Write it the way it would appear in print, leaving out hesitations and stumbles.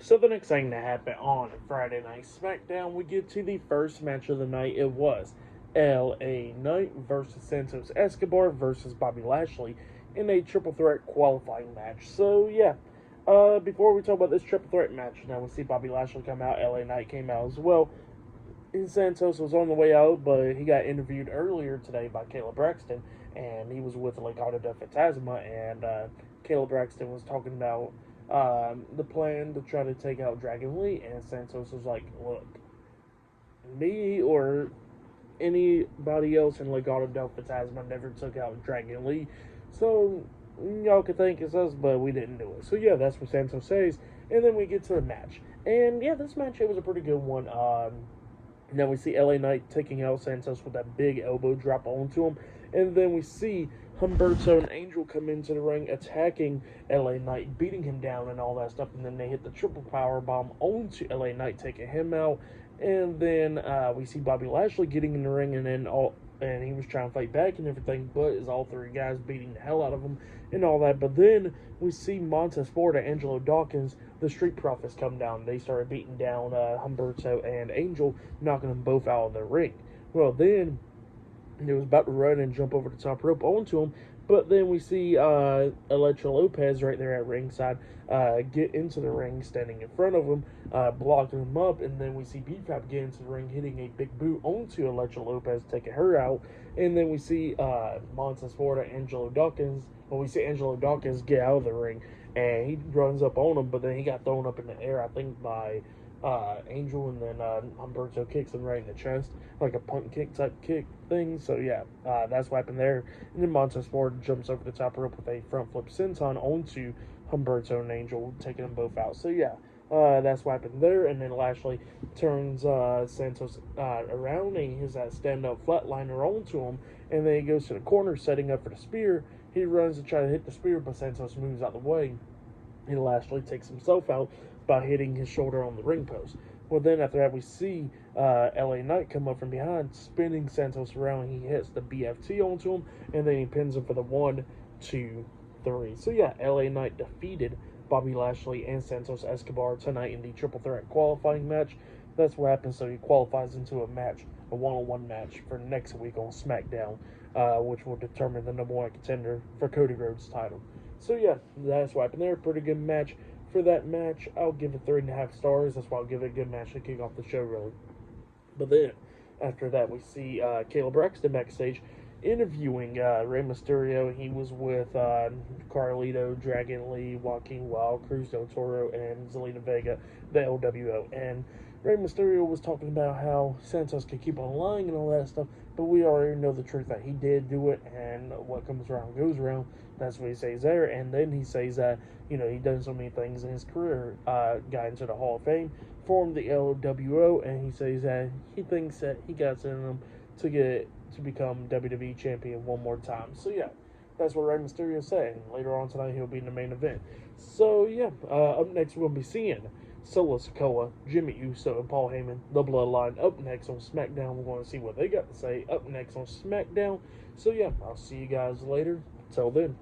So the next thing that happened on Friday Night SmackDown, we get to the first match of the night. It was LA Knight versus Santos Escobar versus Bobby Lashley in a triple threat qualifying match. So yeah, before we talk about this triple threat match, now we see Bobby Lashley come out, LA Knight came out as well. And Santos was on the way out, but he got interviewed earlier today by Caleb Braxton, and he was with Legado de Fantasma, and Caleb Braxton was talking about the plan to try to take out Dragon Lee, and Santos was like, look, me or anybody else in Legado del Fantasma never took out Dragon Lee, so y'all could think it's us, but we didn't do it. So yeah, that's what Santos says, and then we get to the match, and yeah, this match, it was a pretty good one. Now we see LA Knight taking out Santos with that big elbow drop onto him, and then we see Humberto and Angel come into the ring attacking LA Knight, beating him down and all that stuff, and then they hit the triple power bomb onto LA Knight, taking him out. And then we see Bobby Lashley getting in the ring, and he was trying to fight back and everything, but it's all three guys beating the hell out of him and all that. But then we see Montez Ford and Angelo Dawkins, the Street Profits, come down. They started beating down Humberto and Angel, knocking them both out of the ring. Well, then he was about to run and jump over the top rope onto him, but then we see Elektra Lopez right there at ringside get into the ring, standing in front of him, blocking him up, and then we see B-Fab get into the ring, hitting a big boot onto Elektra Lopez, taking her out, and then we see Montez Ford and Angelo Dawkins, we see Angelo Dawkins get out of the ring, and he runs up on him, but then he got thrown up in the air, I think, by Angel, and then Humberto kicks him right in the chest, like a punt kick type kick thing. So yeah, that's what happened there. And then Montez Ford jumps over the top rope with a front flip senton onto Humberto and Angel, taking them both out. So yeah, that's what happened there. And then Lashley turns Santos around, and he has that stand-up flatliner onto him, and then he goes to the corner, setting up for the spear. He runs to try to hit the spear, but Santos moves out the way, and Lashley takes himself out by hitting his shoulder on the ring post. Well, then after that, we see LA Knight come up from behind, spinning Santos around. He hits the BFT onto him, and then he pins him for the 1, 2, 3. So yeah, LA Knight defeated Bobby Lashley and Santos Escobar tonight in the triple threat qualifying match. That's what happens. So he qualifies into a match, a one-on-one match for next week on SmackDown, which will determine the number 1 contender for Cody Rhodes' title. So yeah, that's what happened there. Pretty good match. For that match, I'll give it 3.5 stars. That's why I'll give it a good match to kick off the show, really. But then, after that, we see Caleb Braxton backstage interviewing Rey Mysterio. He was with Carlito, Dragon Lee, Joaquin Wild, Cruz del Toro, and Zelina Vega, the LWO. And Rey Mysterio was talking about how Santos could keep on lying and all that stuff, but we already know the truth that he did do it, and what comes around goes around. That's what he says there. And then he says that, he done so many things in his career, got into the Hall of Fame, formed the LWO, and he says that he thinks that he got in him to become WWE champion one more time. So yeah, that's what Rey Mysterio is saying. Later on tonight, he'll be in the main event. So yeah, up next we're going to be seeing Solo Sikoa, Jimmy Uso, and Paul Heyman, the Bloodline. Up next on SmackDown, we're going to see what they got to say. Up next on SmackDown. So yeah, I'll see you guys later. Till then.